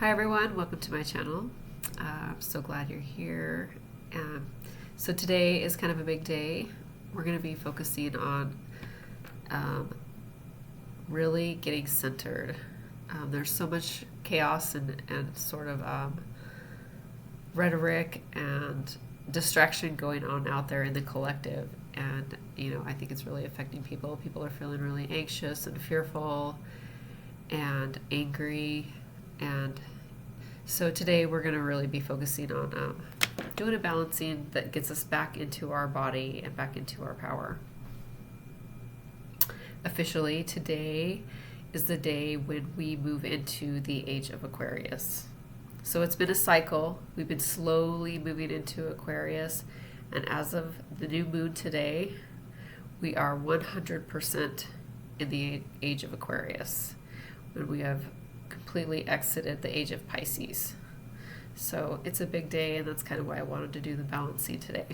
Hi everyone, welcome to my channel. I'm so glad you're here. So today is kind of a big day. We're going to be focusing on really getting centered. There's so much chaos and sort of rhetoric and distraction going on out there in the collective. And, I think it's really affecting people. People are feeling really anxious and fearful and angry. And so today we're going to really be focusing on doing a balancing that gets us back into our body and back into our power. Officially, today is the day when we move into the age of Aquarius. So it's been a cycle. We've been slowly moving into Aquarius. And as of the new moon today, we are 100% in the age of Aquarius, when we have completely exited the age of Pisces. So it's a big day, and that's kind of why I wanted to do the balancing today.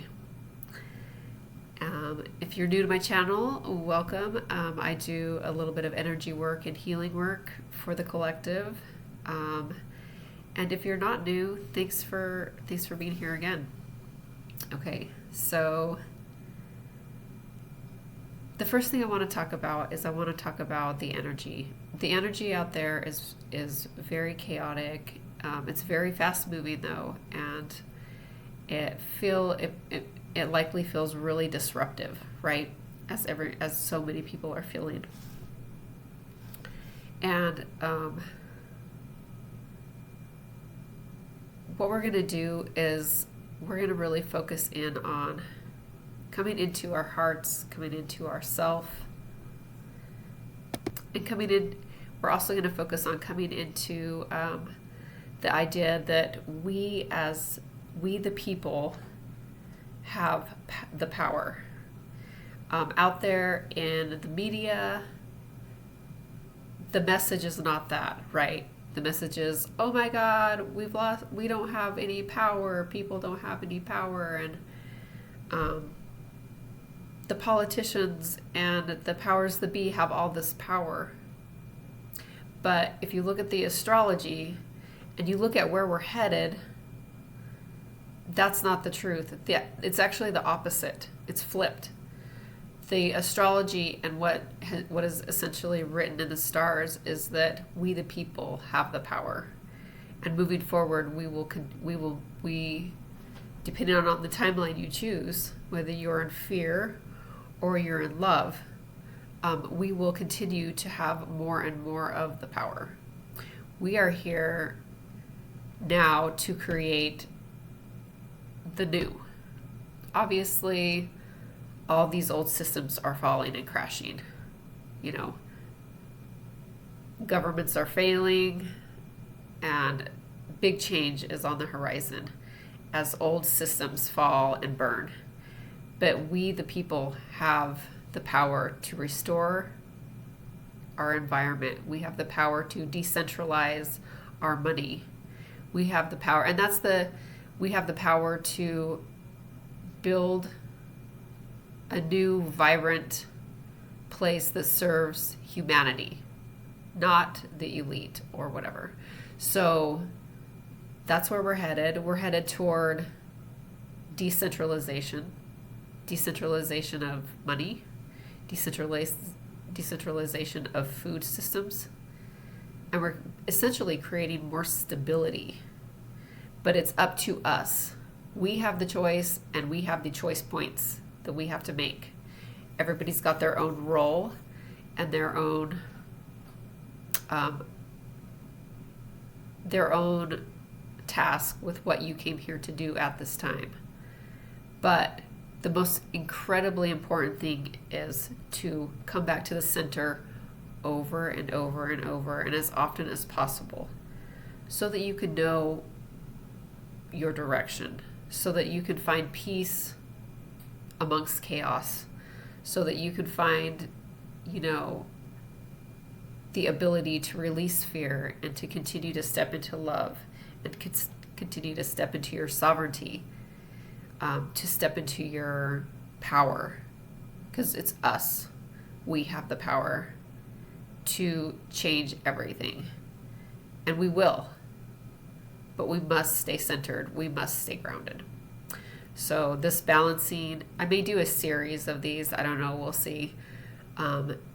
If you're new to my channel, welcome. I do a little bit of energy work and healing work for the collective. And if you're not new, thanks for being here again. Okay, so the first thing I want to talk about is the energy. The energy out there is very chaotic. It's very fast moving though, and it likely feels really disruptive, right? As so many people are feeling. And what we're going to do is we're going to really focus in on coming into our hearts, coming into ourself, and we're also going to focus on coming into the idea that we the people have the power. Out there in the media, the message is not that, right? The message is, oh my God, we don't have any power, people don't have any power, and the politicians and the powers that be have all this power. But if you look at the astrology and you look at where we're headed, that's not the truth. It's actually the opposite. It's flipped. The astrology and what is essentially written in the stars is that we the people have the power, and moving forward we depending on the timeline you choose, whether you're in fear or you're in love, we will continue to have more and more of the power. We are here now to create the new. Obviously, all these old systems are falling and crashing. Governments are failing, and big change is on the horizon as old systems fall and burn. But we, the people, have the power to restore our environment. We have the power to decentralize our money. We have the power, and we have the power to build a new, vibrant place that serves humanity, not the elite or whatever. So that's where we're headed. We're headed toward decentralization of money, decentralization of food systems, and we're essentially creating more stability. But it's up to us. We have the choice, and we have the choice points that we have to make. Everybody's got their own role and their own task with what you came here to do at this time. But the most incredibly important thing is to come back to the center over and over and over, and as often as possible, so that you can know your direction, so that you can find peace amongst chaos, so that you can find, the ability to release fear and to continue to step into love and continue to step into your sovereignty, to step into your power, because it's us. We have the power to change everything, and we will. but we must stay centered. We must stay grounded. So this balancing, I may do a series of these. I don't know. We'll see.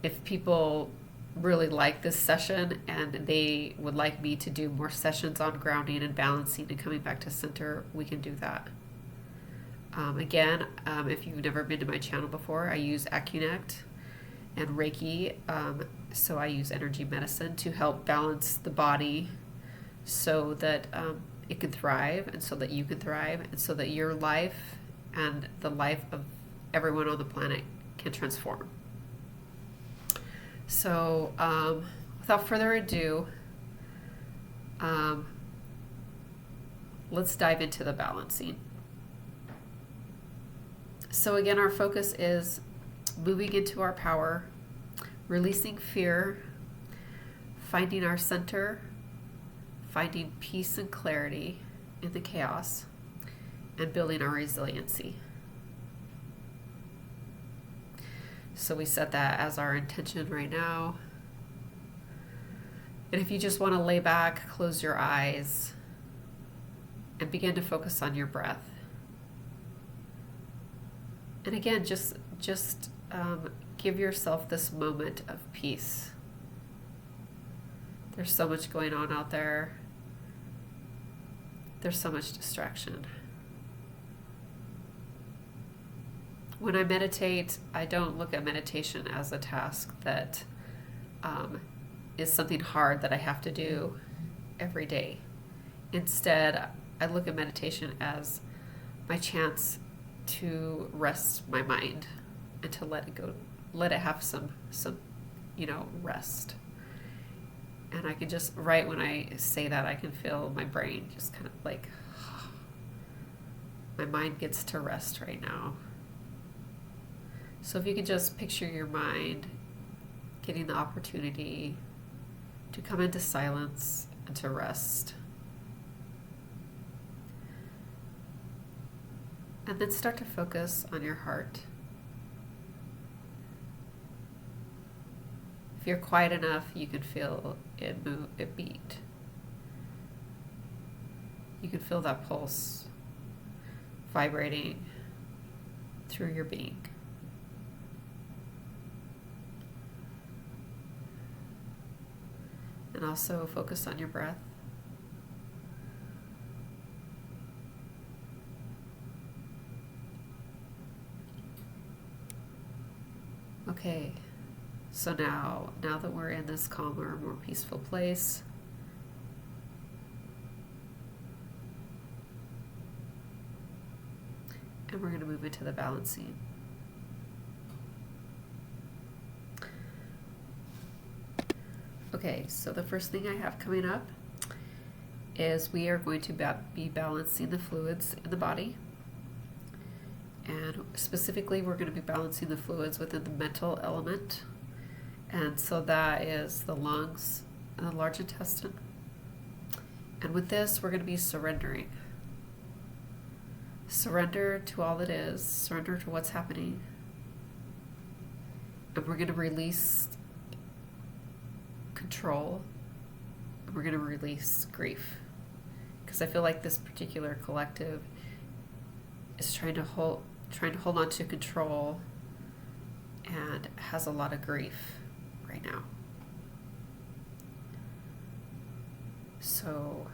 If people really like this session and they would like me to do more sessions on grounding and balancing and coming back to center, we can do that. Again, if you've never been to my channel before, I use Acunet and Reiki. So I use energy medicine to help balance the body so that it can thrive, and so that you can thrive, and so that your life and the life of everyone on the planet can transform. So without further ado, let's dive into the balancing. So again, our focus is moving into our power, releasing fear, finding our center, finding peace and clarity in the chaos, and building our resiliency. So we set that as our intention right now. And if you just want to lay back, close your eyes, and begin to focus on your breath. And again, just give yourself this moment of peace. There's so much going on out there. There's so much distraction. When I meditate, I don't look at meditation as a task that is something hard that I have to do every day. Instead, I look at meditation as my chance to rest my mind and to let it go, let it have some rest. And I can just, right when I say that, I can feel my brain just kind of like, my mind gets to rest right now. So if you can just picture your mind getting the opportunity to come into silence and to rest. And then start to focus on your heart. If you're quiet enough, you can feel it move, it beat. You can feel that pulse vibrating through your being. And also focus on your breath. Okay, so now that we're in this calmer, more peaceful place, and we're going to move into the balancing. Okay, so the first thing I have coming up is we are going to be balancing the fluids in the body. And specifically, we're going to be balancing the fluids within the mental element. And so that is the lungs and the large intestine. And with this, we're going to be surrendering. Surrender to all that is. Surrender to what's happening. And we're going to release control. And we're going to release grief. Because I feel like this particular collective is trying to hold on to control and has a lot of grief right now. So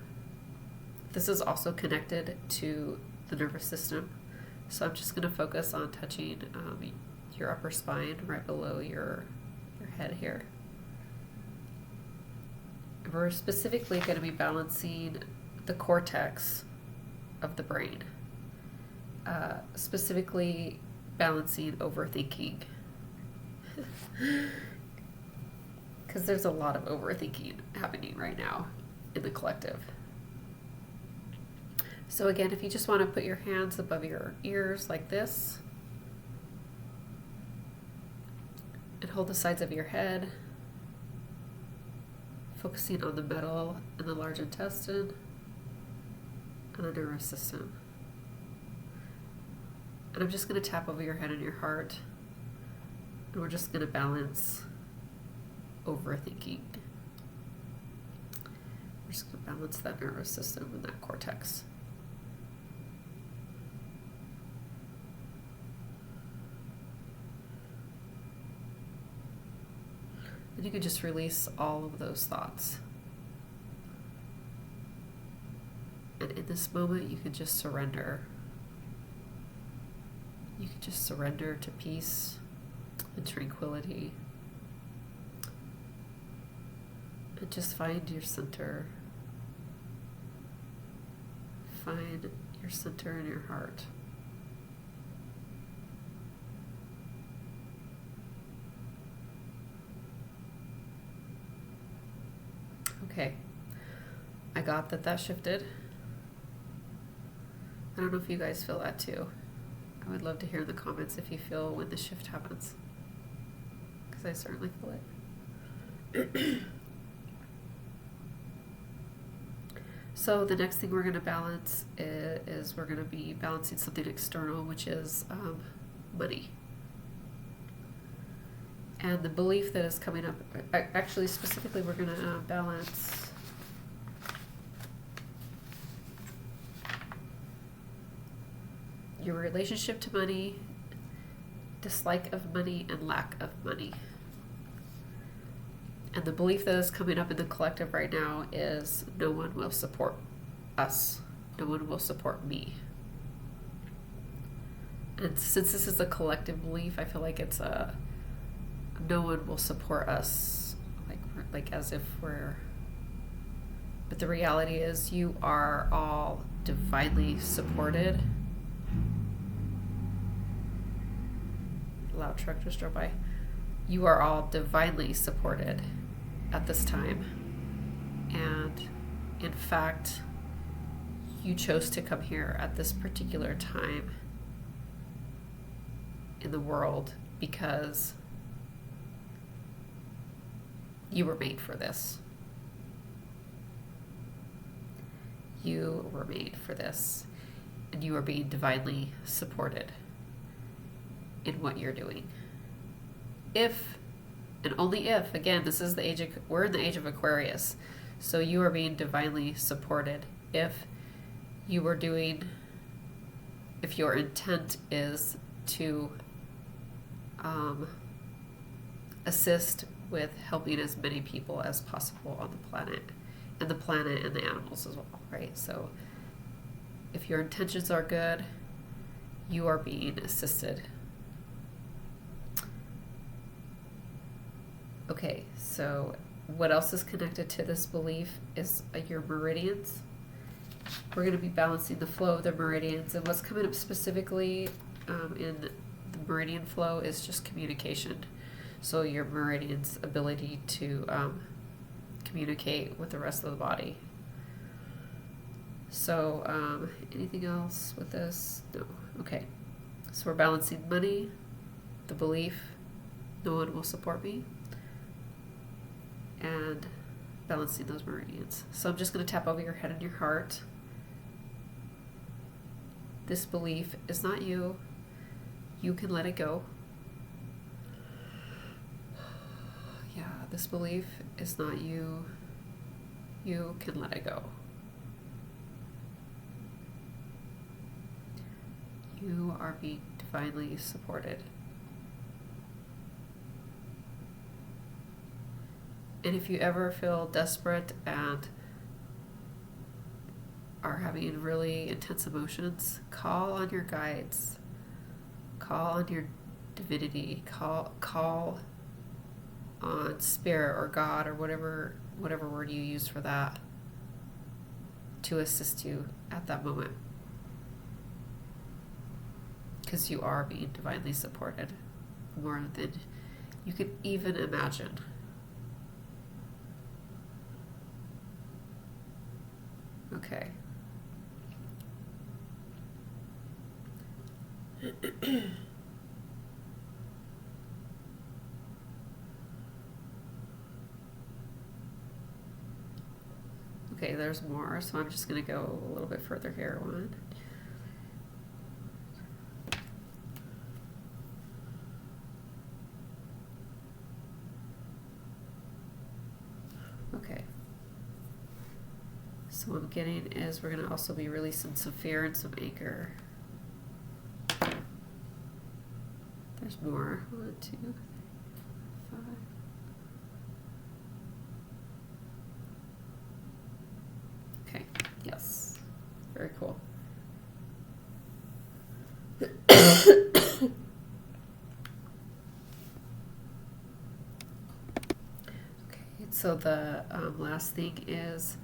this is also connected to the nervous system. So I'm just going to focus on touching your upper spine right below your head here. We're specifically going to be balancing the cortex of the brain. Specifically balancing overthinking. Because there's a lot of overthinking happening right now in the collective. So again, if you just want to put your hands above your ears like this, and hold the sides of your head, focusing on the middle and the large intestine and the nervous system. And I'm just going to tap over your head and your heart. And we're just going to balance overthinking. We're We're just going to balance that nervous system and that cortex. And you can just release all of those thoughts. And in this moment, you can just surrender. You can just surrender to peace and tranquility. And just find your center. Find your center in your heart. Okay, I got that shifted. I don't know if you guys feel that too. I would love to hear in the comments if you feel when the shift happens, because I certainly feel it. So the next thing we're going to balance is we're going to be balancing something external, which is money. And the belief that is coming up, actually specifically we're going to balance your relationship to money, dislike of money, and lack of money. And the belief that is coming up in the collective right now is no one will support us. No one will support me. And since this is a collective belief, I feel like it's a no one will support us, like as if we're, but the reality is you are all divinely supported. Loud truck just drove by. You are all divinely supported at this time. And in fact, you chose to come here at this particular time in the world because you were made for this. You were made for this. And you are being divinely supported in what you're doing. If, and only if, again, this is the age of, we're in the age of Aquarius, so you are being divinely supported. If you were doing, if your intent is to assist with helping as many people as possible on the planet and the animals as well, right? So if your intentions are good, you are being assisted. Okay, so what else is connected to this belief is your meridians. We're going to be balancing the flow of the meridians, and what's coming up specifically in the meridian flow is just communication. So your meridian's ability to communicate with the rest of the body. So anything else with this? No. Okay. So we're balancing money, the belief, no one will support me, and balancing those meridians. So I'm just going to tap over your head and your heart. This belief is not you. You can let it go. Yeah, this belief is not you. You can let it go. You are being divinely supported. And if you ever feel desperate and are having really intense emotions, call on your guides. Call on your divinity. Call on spirit or God or whatever word you use for that to assist you at that moment. Because you are being divinely supported more than you could even imagine. Okay. Okay, there's more, so I'm just going to go a little bit further here. One. Okay. So what I'm getting is we're going to also be releasing some fear and some anger. There's more. 1, 2, 5. Okay, yes. Very cool. So the last thing is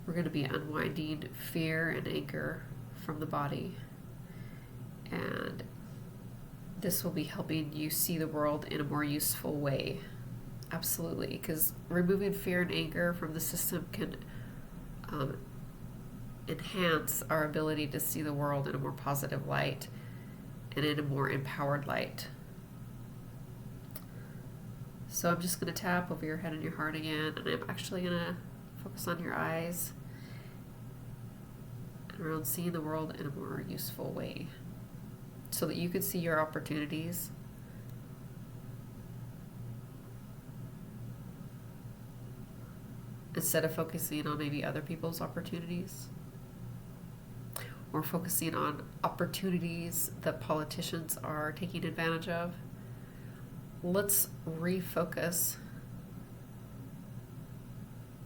we're going to be unwinding fear and anger from the body. And this will be helping you see the world in a more useful way. Absolutely. Because removing fear and anger from the system can enhance our ability to see the world in a more positive light and in a more empowered light. So I'm just going to tap over your head and your heart again, and I'm actually going to focus on your eyes and around seeing the world in a more useful way so that you can see your opportunities instead of focusing on maybe other people's opportunities or focusing on opportunities that politicians are taking advantage of. Let's refocus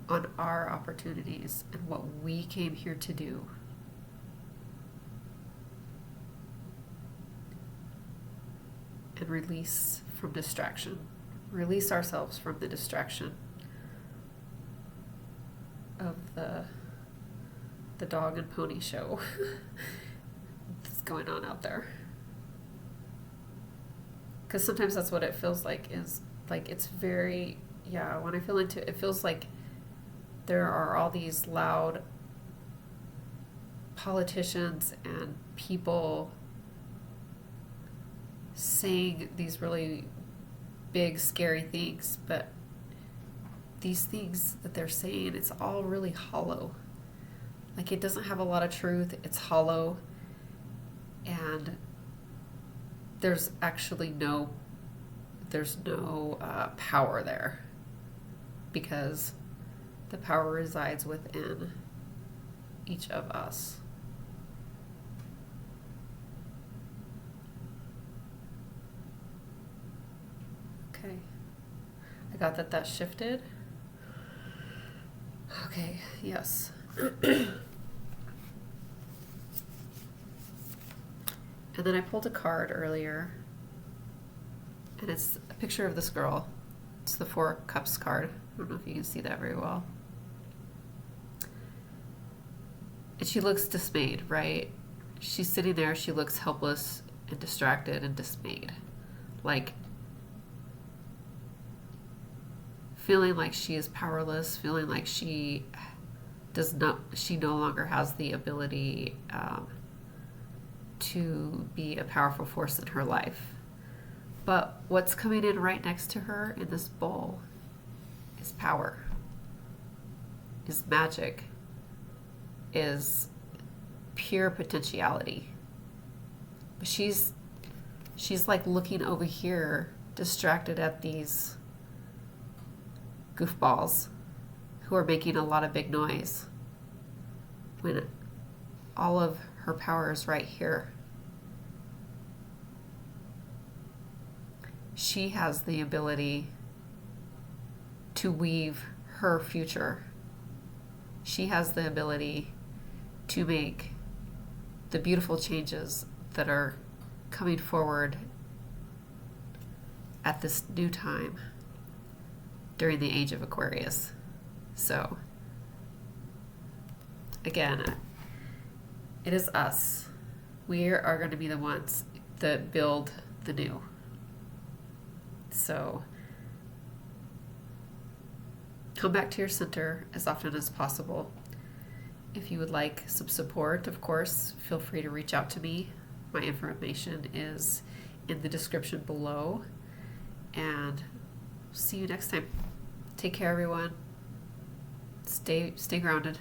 on our opportunities and what we came here to do. And release from distraction. Release ourselves from the distraction of the dog and pony show that's going on out there. Because sometimes that's what it feels like, is like it's very, when I feel into it, it feels like there are all these loud politicians and people saying these really big, scary things, but these things that they're saying, it's all really hollow. Like it doesn't have a lot of truth, it's hollow, and there's actually no power there, because the power resides within each of us. Okay, I got that shifted. Okay, yes. And then I pulled a card earlier, and it's a picture of this girl. It's the 4 Cups card. I don't know if you can see that very well. And she looks dismayed, right? She's sitting there, she looks helpless and distracted and dismayed. Like, feeling like she is powerless, feeling like she no longer has the ability to be a powerful force in her life. But what's coming in right next to her in this bowl is power, is magic, is pure potentiality. But she's like looking over here, distracted at these goofballs who are making a lot of big noise, when all of her power is right here. She has the ability to weave her future. She has the ability to make the beautiful changes that are coming forward at this new time during the age of Aquarius. So, again, it is us. We are going to be the ones that build the new. So, come back to your center as often as possible. If you would like some support, of course, feel free to reach out to me. My information is in the description below. And see you next time. Take care, everyone. Stay grounded.